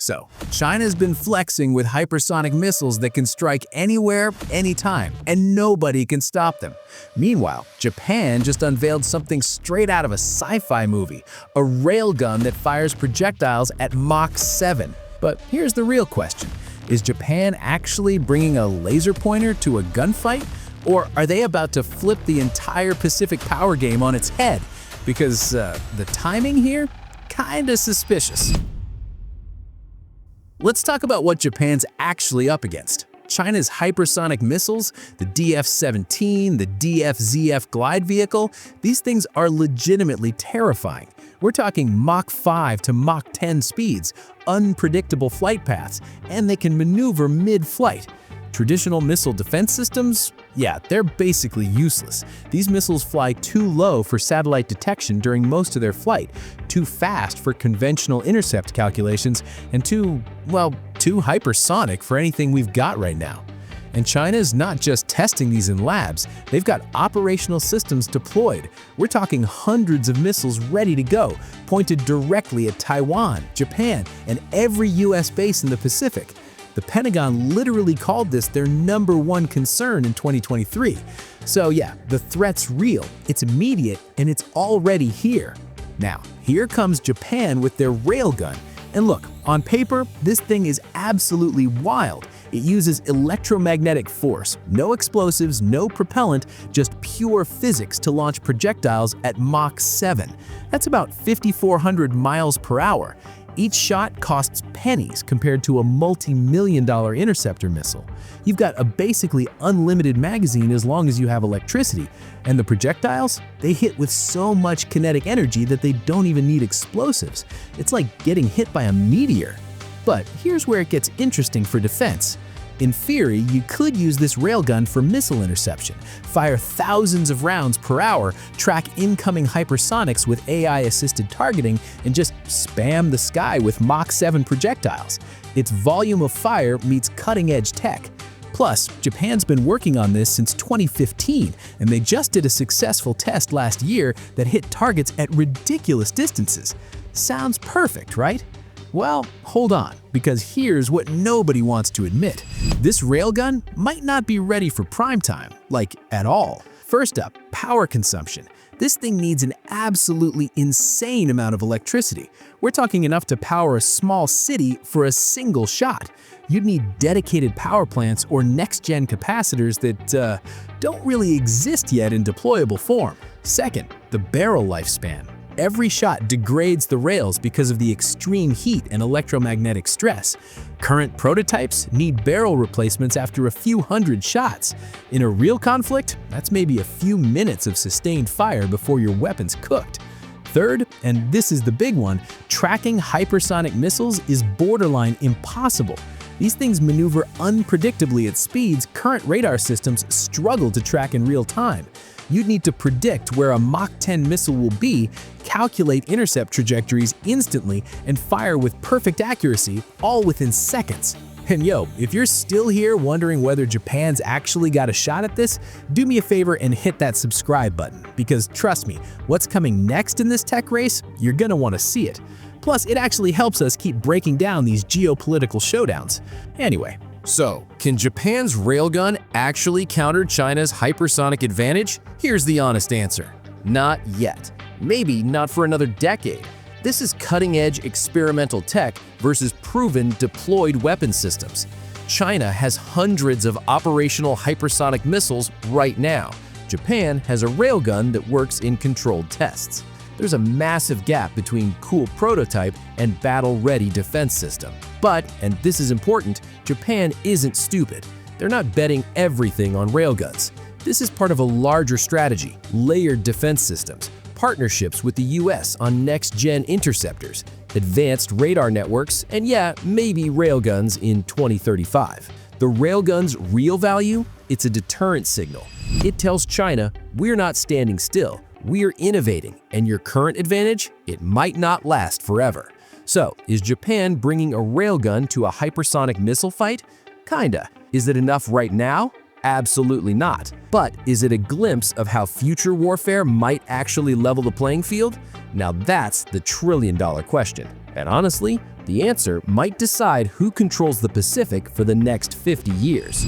So, China's been flexing with hypersonic missiles that can strike anywhere, anytime, and nobody can stop them. Meanwhile, Japan just unveiled something straight out of a sci-fi movie, a railgun that fires projectiles at Mach 7. But here's the real question. Is Japan actually bringing a laser pointer to a gunfight? Or are they about to flip the entire Pacific power game on its head? Because the timing here? Kinda suspicious. Let's talk about what Japan's actually up against. China's hypersonic missiles, the DF-17, the DF-ZF glide vehicle, these things are legitimately terrifying. We're talking Mach 5 to Mach 10 speeds, unpredictable flight paths, and they can maneuver mid-flight. Traditional missile defense systems? Yeah, they're basically useless. These missiles fly too low for satellite detection during most of their flight, too fast for conventional intercept calculations, and too hypersonic for anything we've got right now. And China's not just testing these in labs, they've got operational systems deployed. We're talking hundreds of missiles ready to go, pointed directly at Taiwan, Japan, and every US base in the Pacific. The Pentagon literally called this their #1 concern in 2023. So yeah, the threat's real, it's immediate, and it's already here. Now, here comes Japan with their railgun. And look, on paper, this thing is absolutely wild. It uses electromagnetic force, no explosives, no propellant, just pure physics to launch projectiles at Mach 7. That's about 5,400 miles per hour. Each shot costs pennies compared to a multi-million-dollar interceptor missile. You've got a basically unlimited magazine as long as you have electricity. And the projectiles? They hit with so much kinetic energy that they don't even need explosives. It's like getting hit by a meteor. But here's where it gets interesting for defense. In theory, you could use this railgun for missile interception, fire thousands of rounds per hour, track incoming hypersonics with AI-assisted targeting, and just spam the sky with Mach 7 projectiles. Its volume of fire meets cutting-edge tech. Plus, Japan's been working on this since 2015, and they just did a successful test last year that hit targets at ridiculous distances. Sounds perfect, right? Well, hold on, because here's what nobody wants to admit. This railgun might not be ready for prime time, like at all. First up, power consumption. This thing needs an absolutely insane amount of electricity. We're talking enough to power a small city for a single shot. You'd need dedicated power plants or next-gen capacitors that don't really exist yet in deployable form. Second, the barrel lifespan. Every shot degrades the rails because of the extreme heat and electromagnetic stress. Current prototypes need barrel replacements after a few hundred shots. In a real conflict, that's maybe a few minutes of sustained fire before your weapon's cooked. Third, and this is the big one, tracking hypersonic missiles is borderline impossible. These things maneuver unpredictably at speeds current radar systems struggle to track in real time. You'd need to predict where a Mach 10 missile will be, calculate intercept trajectories instantly, and fire with perfect accuracy, all within seconds. And yo, if you're still here wondering whether Japan's actually got a shot at this, do me a favor and hit that subscribe button, because trust me, what's coming next in this tech race, you're gonna want to see it. Plus, it actually helps us keep breaking down these geopolitical showdowns. Anyway. So, can Japan's railgun actually counter China's hypersonic advantage? Here's the honest answer. Not yet. Maybe not for another decade. This is cutting-edge experimental tech versus proven deployed weapon systems. China has hundreds of operational hypersonic missiles right now. Japan has a railgun that works in controlled tests. There's a massive gap between cool prototype and battle-ready defense system. But, and this is important, Japan isn't stupid. They're not betting everything on railguns. This is part of a larger strategy, layered defense systems, partnerships with the US on next-gen interceptors, advanced radar networks, and yeah, maybe railguns in 2035. The railgun's real value? It's a deterrent signal. It tells China, we're not standing still. We're innovating, and your current advantage, it might not last forever. So, is Japan bringing a railgun to a hypersonic missile fight? Kinda. Is it enough right now? Absolutely not. But is it a glimpse of how future warfare might actually level the playing field? Now that's the trillion-dollar question. And honestly, the answer might decide who controls the Pacific for the next 50 years.